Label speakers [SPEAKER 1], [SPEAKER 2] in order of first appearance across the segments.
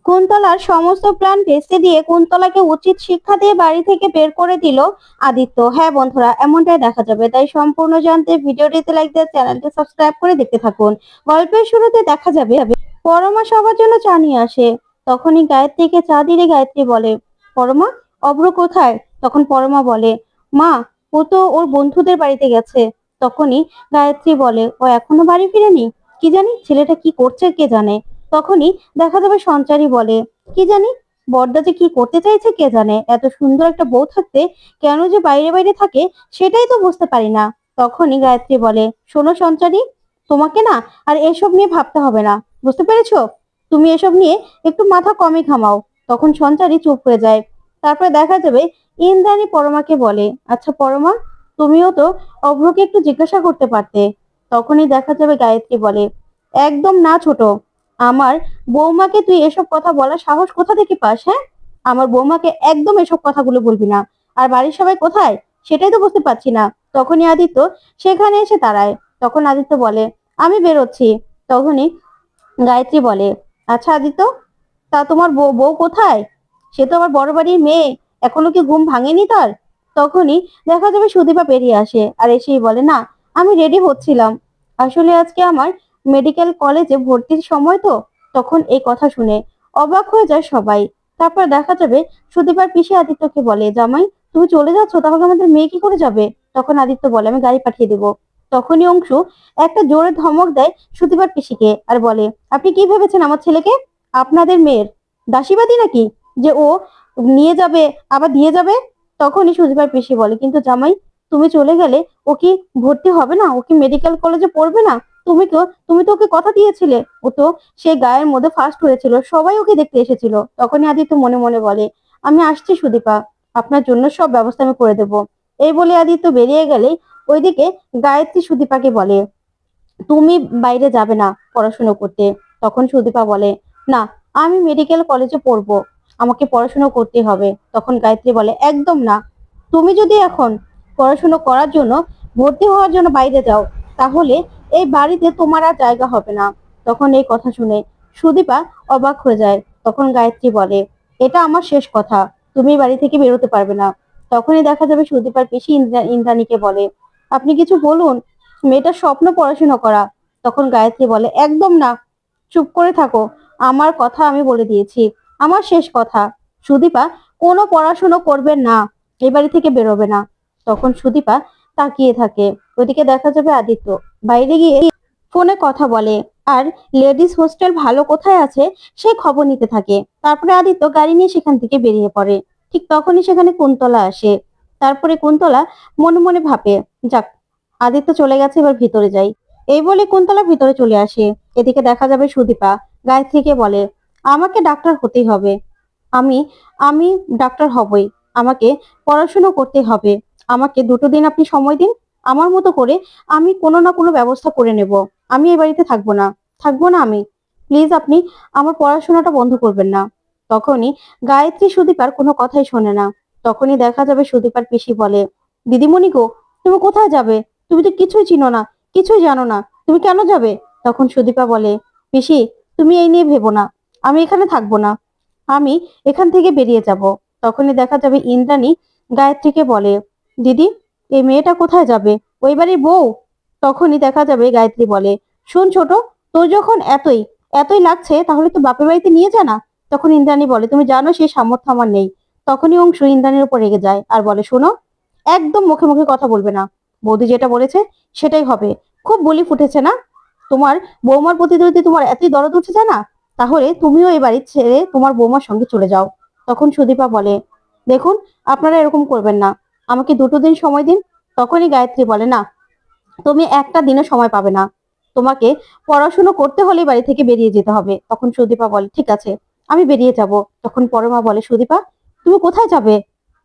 [SPEAKER 1] কুন্তলার সমস্ত প্ল্যান ভেস্তে দিয়ে কুন্তলাকে উচিত শিক্ষা দিয়ে বাড়ি থেকে বের করে দিল আদিত্য। হ্যাঁ বন্ধুরা, এমনটাই দেখা যাবে। তাই সম্পূর্ণ জানতে ভিডিওটিতে লাইক দিয়ে চ্যানেলটি সাবস্ক্রাইব করে দেখতে থাকুন। গল্পের শুরুতে দেখা যাবে পরমা সবার জন্য চা নিয়ে আসে। তখনই গায়ত্রীকে চা দিলে গায়ত্রী বলে, পরমা, অভ্র কোথায়? তখন পরমা বলে, মা, ও তো ওর বন্ধুদের বাড়িতে গেছে। তখনই গায়ত্রী বলে, ও এখনো বাড়ি ফিরেনি? কি জানি ছেলেটা কি করছে কে জানে। তখনই দেখা যাবে সঞ্চারী বলে, কি জানি বড়দা যে কি করতে চাইছে কে জানে, এত সুন্দর একটা বউ থাকতে কেন যে বাইরে বাইরে থাকে সেটাই তো বুঝতে পারি না। তখনই গায়ত্রী বলে, শোনো সঞ্চারী, তোমাকে না আর এসব নিয়ে ভাবতে হবে না, বুঝতে পেরেছো? তুমি এসব নিয়ে একটু মাথা কমই ঘামাও। তখন সঞ্চারী চুপ হয়ে যায়। তারপরে দেখা যাবে ইন্দ্রাণী পরমাকে বলে, আচ্ছা পরমা, তুমিও তো অভ্রকে একটু জিজ্ঞাসা করতে পারতে। তখনই দেখা যাবে গায়ত্রী বলে, একদম না ছোট, আমার বৌমাকে তুই এসব কথা বলার সাহস কোথা থেকে পাস? হ্যাঁ, আমার বৌমাকে একদম এসব কথাগুলো বলবি না। আর বাড়ির সবাই কোথায় সেটাই তো বুঝতে পারছি না। তখনই আদিত্য সেখানে এসে দাঁড়ায়। তখন আদিত্য বলে, আমি বেরোচ্ছি। তখনই গায়ত্রী বলে, আচ্ছা আদিত্য, তা তোমার বউ বউ কোথায়? সে তো আমার বড় বাড়ির মেয়ে, এখনো কি ঘুম ভাঙেনি তার? তখনই দেখা যাবে সুদীপা বেরিয়ে আসে আর এসেই বলে, না, আমি রেডি হচ্ছিলাম, আসলে আজকে আমার মেডিকেল কলেজে ভর্তির সময় তো। তখন এই কথা শুনে অবাক হয়ে যায় সবাই। তারপর দেখা যাবে সুদীপার পিসি আদিত্যকে বলে, জামাই, তুমি চলে যাচ্ছ, তাহলে আমাদের মেয়ে কি করে যাবে? তখন আদিত্য বলে, আমি গাড়ি পাঠিয়ে দেবো। তখনই অংশু একটা জোরে ধমক দেয় সুদীপার পিসিকে আর বলে, আপনি কি ভেবেছেন আমার ছেলেকে আপনাদের মেয়ের দাসীবাদী নাকি, যে ও নিয়ে যাবে আবার দিয়ে যাবে? তখনই সুদীপার পিসি বলে, কিন্তু জামাই, তুমি চলে গেলে ও কি ভর্তি হবে না? ও কি মেডিকেল কলেজে পড়বে না? তুমি তো ওকে কথা দিয়েছিলে, ও তো সে গায়ের মধ্যে ফার্স্ট হয়েছিল, সবাই ওকে দেখতে এসেছিল। তখনই আদিত্য মনে মনে বলে, আমি আসছি সুদীপা, আপনার জন্য সব ব্যবস্থা আমি করে দেব। এই বলে আদিত্য বেরিয়ে গেলে ওইদিকে গায়ত্রী সুদীপাকে বলে, তুমি বাইরে যাবে না পড়াশুনো করতে। তখন সুদীপা বলে, না, আমি মেডিকেল কলেজে পড়বো, আমাকে পড়াশুনো করতে হবে। তখন গায়ত্রী বলে, একদম না, তুমি যদি এখন পড়াশুনো করার জন্য ভর্তি হওয়ার জন্য বাইরে যাও, তাহলে এই বাড়িতে তোমার আর জায়গা হবে না। তখন এই কথা শুনে সুদীপা অবাক হয়ে যায়। তখন গায়ত্রী বলে, এটা আমার শেষ কথা, তুমি বাড়ি থেকে বেরোতে পারবে না। তখনই দেখা যাবে সুদীপার পিসি ইন্দ্রাণীকে বলে, আপনি কিছু বলুন, মেয়েটার স্বপ্ন পড়াশোনা করা। তখন গায়ত্রী বলে, একদম না, চুপ করে থাকো, আমার কথা আমি বলে দিয়েছি, আমার শেষ কথা, সুদীপা কোনো পড়াশুনো করবে না, এই বাড়ি থেকে বেরোবে না। তখন সুদীপা তাকিয়ে থাকে। ওদিকে দেখা যাবে আদিত্য বাইরে গিয়ে ফোনে কথা বলে আর লেডিস হোস্টেল ভালো কোথায় আছে সে খবর নিতে থাকে। তারপরে আদিত্য গাড়ি নিয়ে সেখান থেকে বেরিয়ে পড়ে। ঠিক তখনই সেখানে কুন্তলা আসে। তারপরে কুন্তলা মনে মনে ভাবে, যাক, আদিত্য চলে গেছে, এবার ভিতরে যাই। এই বলে কুন্তলা ভিতরে চলে আসে। এদিকে দেখা যাবে সুদীপা গায়ত্রীকে বলে, আমাকে ডাক্তার হতেই হবে, আমি আমি ডাক্তার হবই, আমাকে পড়াশুনো করতে হবে, আমাকে 2টো দিন আপনি সময় দিন, আমার মতো করে আমি কোনো না কোনো ব্যবস্থা করে নেব। আমি এই বাড়িতে থাকবো না আমি, প্লিজ আপনি আমার পড়াশোনাটা বন্ধ করবেন না। তখনই গায়ত্রী সুদীপার কোনো কথাই শোনে না। তখনই দেখা যাবে সুদীপার পিসি বলে, দিদিমণি গো, তুমি কোথায় যাবে? তুমি তো কিছুই চিনো না, কিছুই জানো না, তুমি কেন যাবে? তখন সুদীপা বলে, পিসি, তুমি এই নিয়ে ভেবো না, আমি এখানে থাকবো না, আমি এখান থেকে বেরিয়ে যাব। তখনই দেখা যাবে ইন্দ্রাণী গায়ত্রীকে বলে, দিদি, এই মেয়েটা কোথায় যাবে? ওই বাড়ির বউ? তখনই দেখা যাবে গায়ত্রী বলে, শোন ছোট, তোর যখন এতই এতই লাগছে তাহলে তো বাপের বাড়িতে নিয়ে যা না। তখন ইন্দ্রাণী বলে, তুমি জানো সেই সামর্থ্য আমার নেই। তখনই অংশু ইন্দ্রাণীর উপর রেগে যায় আর বলে, শোনো, একদম মুখে মুখে কথা বলবে না, বৌদি যেটা বলেছে সেটাই হবে। খুব বলি ফুটেছে না তোমার? বৌমার প্রতি যদি তোমার এতই দরদ উঠেছে না, তাহলে তুমিও এই বাড়ি ছেড়ে তোমার বৌমার সঙ্গে চলে যাও। তখন সুদীপা বলে, দেখুন, আপনারা এরকম করবেন না, আমাকে 2টো দিন সময় দিন। তখনই গায়ত্রী বলে, না, তুমি একটা দিনও সময় পাবে না, তোমাকে পড়াশুনো করতে হলে বাড়ি থেকে বেরিয়ে যেতে হবে। তখন সুদীপা বলে, ঠিক আছে, আমি বেরিয়ে যাব। তখন পরমা বলে, সুদীপা, তুমি কোথায় যাবে?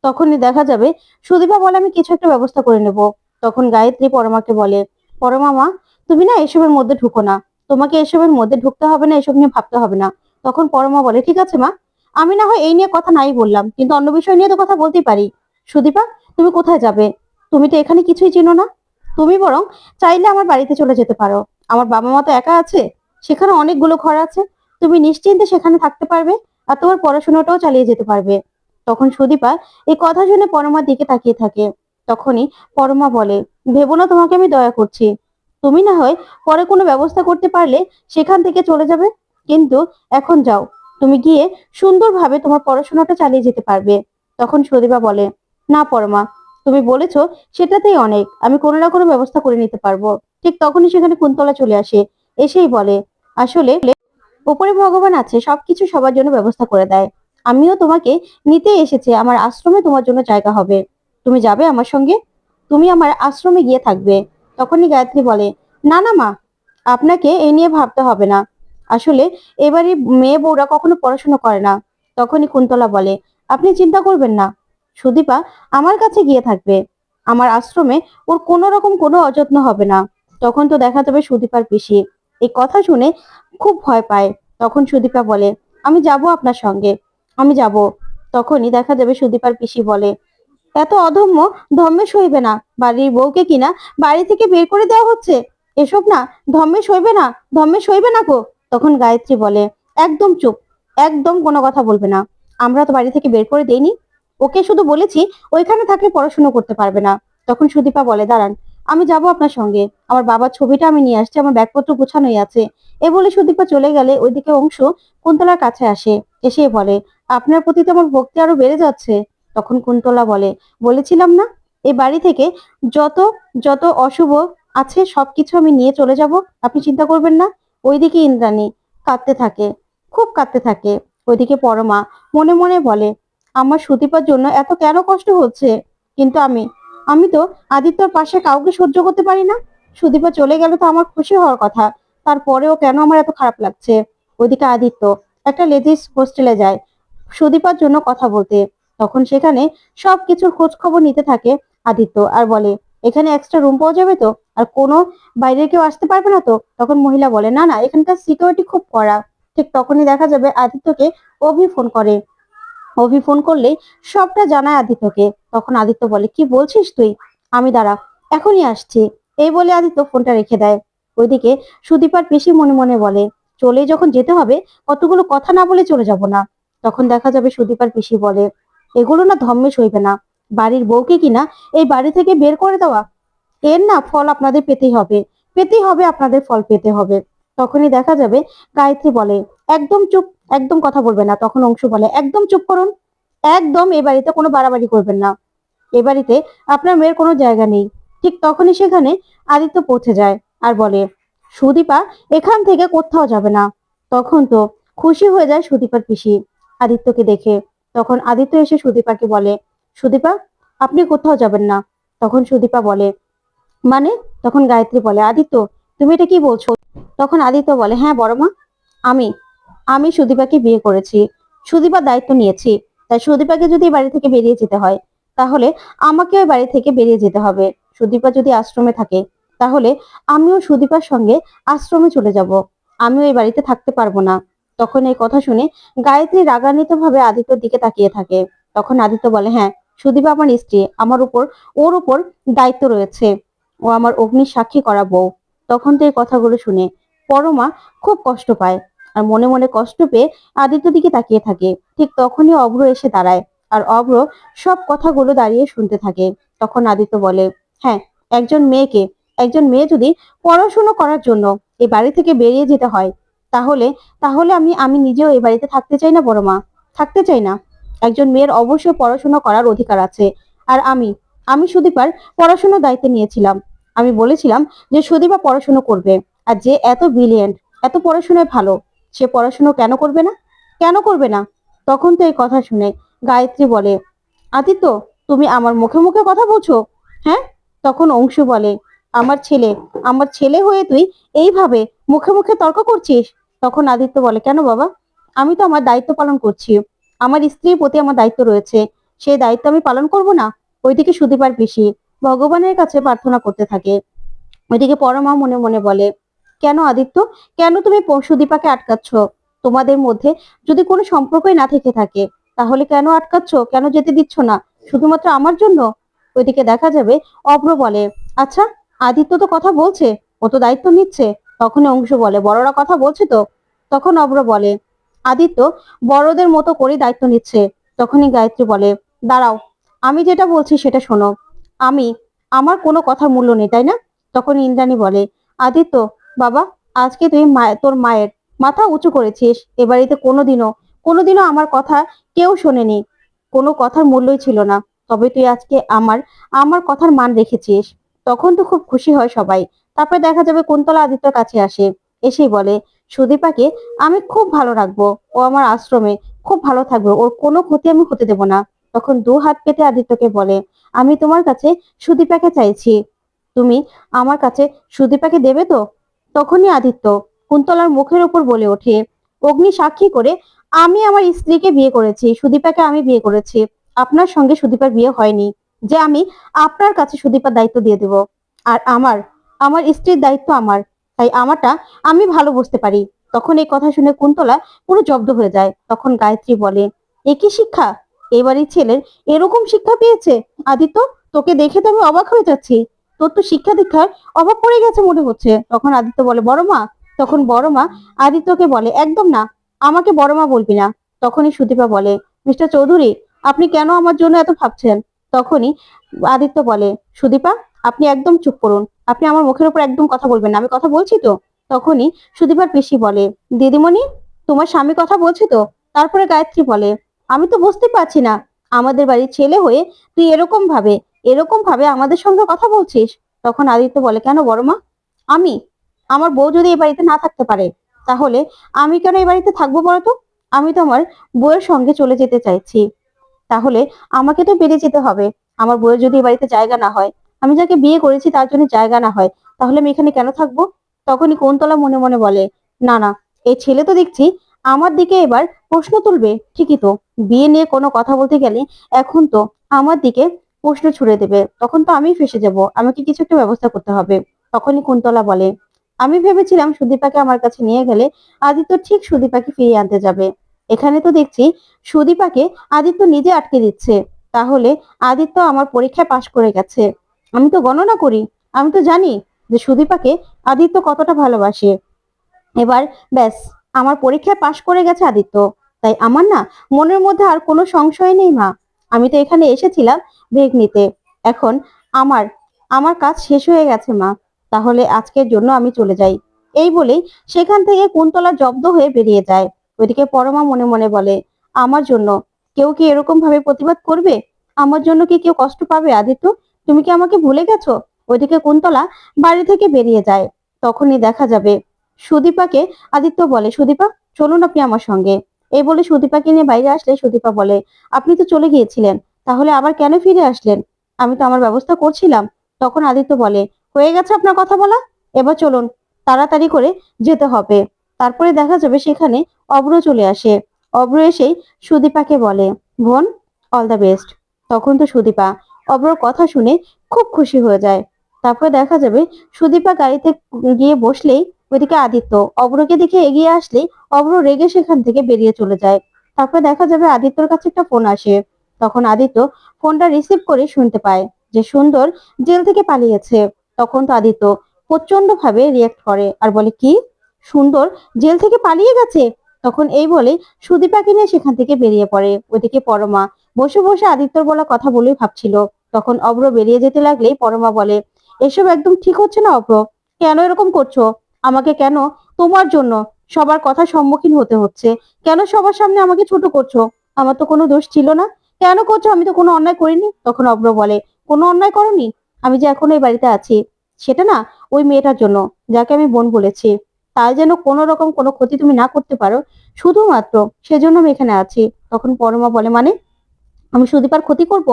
[SPEAKER 1] তখনই দেখা যাবে সুদীপা বলে, আমি কিছু একটা ব্যবস্থা করে নেব। তখন গায়ত্রী পরমাকে বলে, পরমা মা, তুমি না এসবের মধ্যে ঢুকো না, তোমাকে এসবের মধ্যে ঢুকতে হবে না, এসব নিয়ে ভাবতে হবে না। তখন পরমা বলে, ঠিক আছে মা, আমি না হয় এই নিয়ে কথা নাই বললাম, কিন্তু অন্য বিষয় নিয়ে তো কথা বলতেই পারি। সুদীপা, তুমি কোথায় যাবে? তুমি তো এখানে কিছুই চিনো না, তুমি বরং চাইলে আমার বাড়িতে চলে যেতে পারো, আমার বাবা মা তো একা আছে, সেখানে অনেকগুলো ঘর আছে, তুমি নিশ্চিন্তে সেখানে থাকতে পারবে আর তোমার পড়াশোনাটাও চালিয়ে যেতে পারবে। তখন সুদীপা এই কথা শুনে পরমার দিকে তাকিয়ে থাকে। তখনই পরমা বলে, ভেবো না তোমাকে আমি দয়া করছি, তুমি না হয় পরে কোনো ব্যবস্থা করতে পারলে সেখান থেকে চলে যাবে, কিন্তু এখন যাও, তুমি গিয়ে সুন্দরভাবে তোমার পড়াশোনাটা চালিয়ে যেতে পারবে। তখন সুদীপা বলে, না পরমা, তুমি বলেছো সেটাতেই অনেক, আমি কোনো না কোনো ব্যবস্থা করে নিতে পারবো। ঠিক তখনই সেখানে কুন্তলা চলে আসে, এসেই বলে, আসলে উপরে ভগবান আছে, সবকিছু সবার জন্য ব্যবস্থা করে দেয়। আমিও তোমাকে নিতে এসেছি, আমার আশ্রমে তোমার জন্য জায়গা হবে, তুমি যাবে আমার সঙ্গে, তুমি আমার আশ্রমে গিয়ে থাকবে। তখনই গায়ত্রী বলে, না না মা, আপনাকে এই নিয়ে ভাবতে হবে না, আসলে এবারে মেয়ে বউরা কখনো পড়াশোনা করে না। তখনই কুন্তলা বলে, আপনি চিন্তা করবেন না, সুদীপা আমার কাছে গিয়ে থাকবে, আমার আশ্রমে ওর কোনো রকম কোনো অযত্ন হবে না। তখন তো দেখা যাবে সুদীপার পিসি এই কথা শুনে খুব ভয় পায়। তখন সুদীপা বলে, আমি যাব আপনার সঙ্গে, আমি যাব। তখনই দেখা যাবে সুদীপার পিসি বলে, এত অধম্য ধম্মে সইবে না, বাড়ির বউকে কিনা বাড়ি থেকে বের করে দেওয়া হচ্ছে, এসব না ধম্মে সইবে না, ধম্মে সইবে না গো। তখন গায়ত্রী বলে, একদম চুপ, একদম কোনো কথা বলবে না, আমরা তো বাড়ি থেকে বের করে দেইনি, ওকে শুধু বলেছি ওইখানে থাকলে পড়াশোনা করতে পারবে না। তখন সুদীপা বলে, দাঁড়ান, আমি যাব আপনার সঙ্গে, আমার বাবার ছবিটা আমি নিয়ে আসছি, আমার ব্যাগপত্র গোছানোই আছে। এ বলে সুদীপা চলে গেলে ওইদিকে অংশু কুন্তলার কাছে আসে, এসে বলে, আপনার প্রতি তো আমার ভক্তি আরো বেড়ে যাচ্ছে। তখন কুন্তলা বলে, বলেছিলাম না, এই বাড়ি থেকে যত যত অশুভ আছে সবকিছু আমি নিয়ে চলে যাব, আপনি চিন্তা করবেন না। ওইদিকে ইন্দ্রাণী কাঁদতে থাকে, খুব কাঁদতে থাকে। ওইদিকে পরমা মনে মনে বলে, আমার সুদীপার জন্য এত কেন কষ্ট হচ্ছে, কিন্তু আমি আমি তো আদিত্যর পাশে কাউকে সহ্য করতে পারি না। সুদীপা চলে গেলে তো আমার খুশি হওয়ার কথা, তারপরেও কেন আমার এত খারাপ লাগছে। ওইদিকে আদিত্য একটা লেডিস হোস্টেলে যায় সুদীপার জন্য কথা বলতে। তখন সেখানে সবকিছুর খোঁজ খবর নিতে থাকে আদিত্য, আর বলে, এখানে এক্সট্রা রুম পাওয়া যাবে তো, আর কোনো বাইরে কেউ আসতে পারবে না তো? তখন মহিলা বলে, না না, এখানকার সিকিউরিটি খুব কড়া। ঠিক তখনই দেখা যাবে আদিত্যকে অভি ফোন করে। অভি ফোন করলেই সবটা জানায় আদিত্যকে। তখন আদিত্য বলে, কি বলছিস তুই, আমি দাঁড়া, এখনই আসছি। এই বলে আদিত্য ফোনটা রেখে দেয়। ওইদিকে সুদীপার পিসি মনে মনে বলে, চলে যখন যেতে হবে কতগুলো কথা না বলে চলে যাব না। তখন দেখা যাবে সুদীপার পিসি বলে, এগুলো না ধম্মে সইবে না, বাড়ির বউকে কিনা এই বাড়ি থেকে বের করে দেওয়া, এর না ফল আপনাদের পেতেই হবে, পেতেই হবে, আপনাদের ফল পেতে হবে। তখনই দেখা যাবে গায়ত্রী বলে, একদম চুপ, একদম কথা বলবে না। তখন অংশু বলে, একদম চুপ করুন, একদম এ বাড়িতে কোনো বাড়াবাড়ি করবেন না, এ বাড়িতে আপনার মেয়ের কোনো জায়গা নেই। ঠিক তখনই সেখানে আদিত্য পৌঁছে যায় আর বলে, সুদীপা এখান থেকে কোথাও যাবে না। তখন তো খুশি হয়ে যায় সুদীপার পিসি আদিত্যকে দেখে। তখন আদিত্য এসে সুদীপাকে বলে, সুদীপা আপনি কোথাও যাবেন না। তখন সুদীপা বলে, মানে? তখন গায়ত্রী বলে, আদিত্য তুমি এটা কি বলছো? তখন আদিত্য বলে, হ্যাঁ বড় মা, আমি আমি সুদীপাকে বিয়ে করেছি, সুদীপার দায়িত্ব নিয়েছি, তাই সুদীপাকে যদি এই বাড়ি থেকে বেরিয়ে যেতে হয় তাহলে আমাকে ওই বাড়ি থেকে বেরিয়ে যেতে হবে। সুদীপা যদি আশ্রমে থাকে তাহলে আমিও সুদীপার সঙ্গে আশ্রমে চলে যাব, আমিও এই বাড়িতে থাকতে পারবো না। তখন এই কথা শুনে গায়ত্রী রাগান্বিত ভাবে আদিত্যর দিকে তাকিয়ে থাকে। তখন আদিত্য বলে, হ্যাঁ, সুদীপা আমার স্ত্রী, আমার উপর ওর উপর দায়িত্ব রয়েছে, ও আমার অগ্নি সাক্ষী করা বউ। তখন তো এই কথাগুলো শুনে পরমা খুব কষ্ট পায়, আর মনে মনে কষ্ট পেয়ে আদিত্য দিকে তাকিয়ে থাকে। ঠিক তখনই অভ্র এসে দাঁড়ায়, আর অভ্র সব কথাগুলো দাঁড়িয়ে শুনতে থাকে। তখন আদিত্য বলে, হ্যাঁ, একজন মেয়েকে, একজন মেয়ে যদি পড়াশোনা করার জন্য এই বাড়ি থেকে বেরিয়ে যেতে হয় তাহলে তাহলে আমি আমি নিজেও এই বাড়িতে থাকতে চাই না বড় মা, থাকতে চাই না। একজন মেয়ের অবশ্যই পড়াশোনা করার অধিকার আছে, আর আমি আমি সুদীপার পড়াশোনার দায়িত্ব নিয়েছিলাম। আমি বলেছিলাম যে সুদীপা পড়াশোনা করবে, আর যে এত ব্রিলিয়েন্ট, এত পড়াশোনায় ভালো, সে পড়াশোনা কেন করবে না, কেন করবে না? তখন তো এই কথা শুনে গায়ত্রী বলে, আদিত্য তুমি আমার মুখে মুখে কথা বলছো, হ্যাঁ? তখন অংশু বলে, আমার ছেলে, আমার ছেলে হয়ে তুই এইভাবে মুখে মুখে তর্ক করছিস? তখন আদিত্য বলে, কেন বাবা, আমি তো আমার দায়িত্ব পালন করছি, আমার স্ত্রীর প্রতি আমার দায়িত্ব রয়েছে, সেই দায়িত্ব আমি পালন করব না? ওইদিকে সুদীপার পিসি ভগবানের কাছে প্রার্থনা করতে থাকে। ওইদিকে পরমা মনে মনে বলে, কেন আদিত্য, কেন তুমি সুদীপাকে আটকাচ্ছ? তোমাদের মধ্যে যদি কোনো সম্পর্কই না থেকে থাকে তাহলে কেন আটকাচ্ছ, কেন যেতে দিচ্ছ না? শুধুমাত্র আমার জন্য? ওইদিকে দেখা যাবে অভ্র বলে, আচ্ছা, আদিত্য তো কথা বলছে, ও তো দায়িত্ব নিচ্ছে। তখন অংশ বলে, বড়রা কথা বলছে তো, তখন অব্র বলে, আদিত্য বড়দের মতো করে দায়িত্ব নিচ্ছে। তখনই গায়ত্রী বলে, দাঁড়াও, আমি যেটা বলছি সেটা শোনো। আমি আমার কোনো কথার মূল্য নেই, তাই না? তখন ইন্দ্রাণী বলে, আদিত্য বাবা, আজকে তুই তোর মায়ের মাথা উঁচু করেছিস। এ বাড়িতে কোনোদিনও আমার কথা কেউ শোনেনি, কোনো কথার মূল্যই ছিল না। তবে তুই আজকে আমার আমার কথার মান রেখেছিস। তখন তো খুব খুশি হয় সবাই। তারপরে দেখা যাবে কুন্তলা আদিত্যর কাছে আসে, এসেই বলে, সুদীপাকে আমি খুব ভালো রাখবো, ও আমার আশ্রমে খুব ভালো থাকবে, ওর কোনো ক্ষতি আমি হতে দেব না। তখন দু হাত পেতে আদিত্যকে বলে, আমি তোমার কাছে সুদীপাকে চাইছি, তুমি আমার কাছে সুদীপাকে দেবে তো? তখনই আদিত্য কুন্তলার মুখের উপর বলে ওঠে, অগ্নি সাক্ষী করে আমি আমার স্ত্রীকে বিয়ে করেছি, সুদীপাকে আমি বিয়ে করেছি। আপনার সঙ্গে সুদীপার বিয়ে হয়নি যে আমি আপনার কাছে সুদীপার দায়িত্ব দিয়ে দেব। আর আমার আমার স্ত্রীর দায়িত্ব আমার, তাই আমারটা আমি ভালো বুঝতে পারি। তখন এই কথা শুনে কুন্তলা পুরো জব্দ হয়ে যায়। তখন গায়ত্রী বলে, একই শিক্ষা, এবারই ছেলের এরকম শিক্ষা পেয়েছে? আদিত্য, তোকে দেখে তো আমি অবাক হয়ে যাচ্ছি। তোর তো শিক্ষা দীক্ষার অভাব পড়ে গেছে মনে হচ্ছে। তখন আদিত্য বলে, বড় মা। তখন বড় মা আদিত্যকে বলে, একদম না, আমাকে বড় মা বলবি না। তখনই সুদীপা বলে, মিস্টার চৌধুরী, আপনি কেন আমার জন্য এত ভাবছেন? তখনই আদিত্য বলে, সুদীপা, আপনি একদম চুপ করুন, আপনি আমার মুখের উপর একদম কথা বলবেন না, আমি কথা বলছি তো। তখনই সুদীপার পিসি বলে, দিদিমণি, তোমার স্বামী কথা বলছে তো? তারপরে গায়ত্রী বলে, আমি তো বুঝতে পারছি না, আমাদের বাড়ির ছেলে হয়ে তুই এরকম ভাবে আমাদের সঙ্গে কথা বলছিস। তখন আদিত্য বলে, কেন বড় মা? আমি আমার বউ যদি এই বাড়িতে না থাকতে পারে, তাহলে আমি কেন এই বাড়িতে থাকবো বলতো? আমি তো আমার বউয়ের সঙ্গে চলে যেতে চাইছি, তাহলে আমাকে তো বেরিয়ে যেতে হবে। আমার বউয়ের যদি এ বাড়িতে জায়গা না হয়, আমি যাকে বিয়ে করেছি তার জন্য জায়গা না হয়, তাহলে আমি এখানে কেন থাকবো? তখনই কুন্তলা মনে মনে বলে, না না, এই ছেলে তো দেখছি আমার দিকে এবার প্রশ্ন তুলবে। ঠিকই তো, বিয়ে নিয়ে কোনো কথা বলতে গেলে এখন তো আমার দিকে প্রশ্ন ছুড়ে দেবে, তখন তো আমি ফেসে যাব, আমাকে কিছু একটা ব্যবস্থা করতে হবে। তখনই কুন্তলা বলে, আমি ভেবেছিলাম সুদীপাকে আমার কাছে নিয়ে গেলে আদিত্য ঠিক সুদীপাকে ফিরিয়ে আনতে যাবে। এখানে তো দেখছি সুদীপাকে আদিত্য নিজে আটকে দিচ্ছে। তাহলে আদিত্য আমার পরীক্ষায় পাশ করে গেছে, আমি তো গণনা করি, আমি তো জানি যে সুদীপাকে আদিত্য কতটা ভালোবাসে। এবার ব্যাস, আমার পরীক্ষায় পাশ করে গেছে আদিত্য, তাই আমার না মনের মধ্যে আর কোনো সংশয় নেই মা। আমি তো এখানে এসেছিলাম বেগ নিতে, এখন আমার আমার কাজ শেষ হয়ে গেছে মা, তাহলে আজকের জন্য আমি চলে যাই। এই বলেই সেখান থেকে কুন্তলা জব্দ হয়ে বেরিয়ে যায়। ওইদিকে পরমা মনে মনে বলে, আমার জন্য কেউ কি এরকম ভাবে প্রতিবাদ করবে? আমার জন্য কি কেউ কষ্ট পাবে? আদিত্য, তুমি কি আমাকে ভুলে গেছো? ওইদিকে কুন্তলা বাড়ি থেকে বেরিয়ে যায়। তখনই দেখা যাবে সুদীপাকে আদিত্য বলে, সুদীপা, চলুন আপনি আমার সঙ্গে। এই বলে সুদীপাকে নিয়ে বাইরে আসলে সুদীপা বলে, আপনি তো চলে গিয়েছিলেন, তাহলে আবার কেন ফিরে আসলেন? আমি তো আমার ব্যবস্থা করছিলাম। তখন আদিত্য বলে, হয়ে গেছে আপনার কথা বলা, এবার চলুন, তাড়াতাড়ি করে যেতে হবে। তারপরে দেখা যাবে সেখানে অব্র চলে আসে। অব্র এসেই সুদীপাকে বলে, বোন, অল দ্য বেস্ট। তখন তো সুদীপা অব্রর কথা শুনে খুব খুশি হয়ে যায়। তারপরে দেখা যাবে সুদীপা গাড়িতে গিয়ে বসলেই ওইদিকে আদিত্য অব্রকে দেখে এগিয়ে আসলেই অব্র রেগে সেখান থেকে বেরিয়ে চলে যায়। তারপরে দেখা যাবে আদিত্যর কাছে একটা ফোন আসে। তখন আদিত্য ফোনটা রিসিভ করে শুনতে পায় যে সুন্দর জেল থেকে পালিয়েছে। তখন তো আদিত্য প্রচন্ড ভাবে রিয়াক্ট করে আর বলে, কি, সুন্দর জেল থেকে পালিয়ে গেছে? তখন এই বলে সুদীপাকে নিয়ে সেখান থেকে বেরিয়ে পড়ে। ওইদিকে পরমা বসে বসে আদিত্যর বলা কথা বলেই ভাবছিল। তখন অব্র বেরিয়ে যেতে লাগলেই পরমা বলে, এসব একদম ঠিক হচ্ছে না অব্র, কেন এরকম করছো? আমাকে কেন তোমার জন্য সবার কথা সম্মুখীন হতে হচ্ছে? কেন সবার সামনে আমাকে ছোট করছো? আমার তো কোনো দোষ ছিল না, কেন করছো? আমি তো কোনো অন্যায় করিনি। তখন অব্র বলে, কোনো অন্যায় করনি? আমি যে এখন এই বাড়িতে আছি সেটা না ওই মেয়েটার জন্য, যাকে আমি বোন বলেছি, তাই যেন কোনো রকম কোনো ক্ষতি তুমি না করতে পারো, শুধুমাত্র সেজন্য আমি এখানে আছি। তখন পরমা বলে, মানে আমি সুদীপার ক্ষতি করব?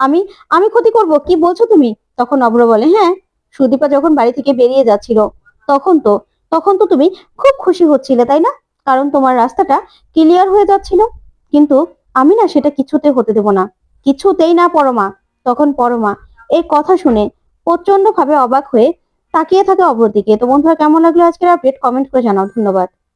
[SPEAKER 1] আমি আমি ক্ষতি করব কি বলছো তুমি? তখন অব্র বলে, হ্যাঁ, সুদীপা যখন বাড়ি থেকে বেরিয়ে যাচ্ছিল তখন তো তখন তো তুমি খুব খুশি হচ্ছিলে, তাই না? কারণ তোমার রাস্তাটা ক্লিয়ার হয়ে যাচ্ছিল। কিন্তু আমি না সেটা কিছুতে হতে দেব না, কিছুতেই না পরমা। তখন পরমা এই কথা শুনে প্রচন্ড ভাবে অবাক হয়ে তাকিয়ে থাকে অব্রর দিকে। তো বন্ধুরা, কেমন লাগলো আজকের আপডেট? কমেন্ট করে জানাও। ধন্যবাদ।